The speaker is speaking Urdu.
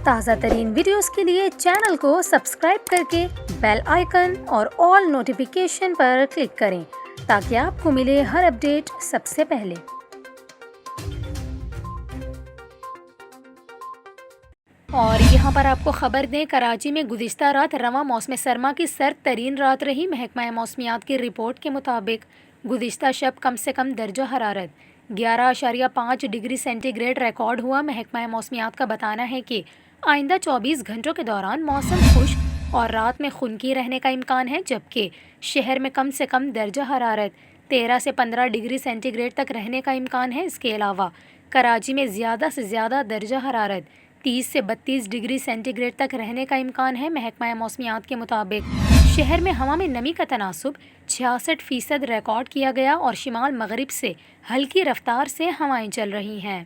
تازہ ترین ویڈیوز کے لیے چینل کو سبسکرائب کر کے بیل آئیکن اور آل نوٹیفیکیشن پر کلک کریں تاکہ آپ کو ملے ہر اپڈیٹ سب سے پہلے۔ اور یہاں پر آپ کو خبر دیں، کراچی میں گزشتہ رات رواں موسم سرما کی سرد ترین رات رہی۔ محکمہ موسمیات کی رپورٹ کے مطابق گزشتہ شب کم سے کم درجہ حرارت 11.5 ڈگری سینٹی گریڈ ریکارڈ ہوا۔ محکمہ موسمیات کا بتانا ہے کہ آئندہ 24 گھنٹوں کے دوران موسم خشک اور رات میں خنکی رہنے کا امکان ہے، جبکہ شہر میں کم سے کم درجہ حرارت 13 سے 15 ڈگری سینٹی گریڈ تک رہنے کا امکان ہے۔ اس کے علاوہ کراچی میں زیادہ سے زیادہ درجہ حرارت 30 سے 32 ڈگری سینٹی گریڈ تک رہنے کا امکان ہے۔ محکمہ موسمیات کے مطابق شہر میں ہوا میں نمی کا تناسب 66% ریکارڈ کیا گیا اور شمال مغرب سے ہلکی رفتار سے ہوائیں چل رہی ہیں۔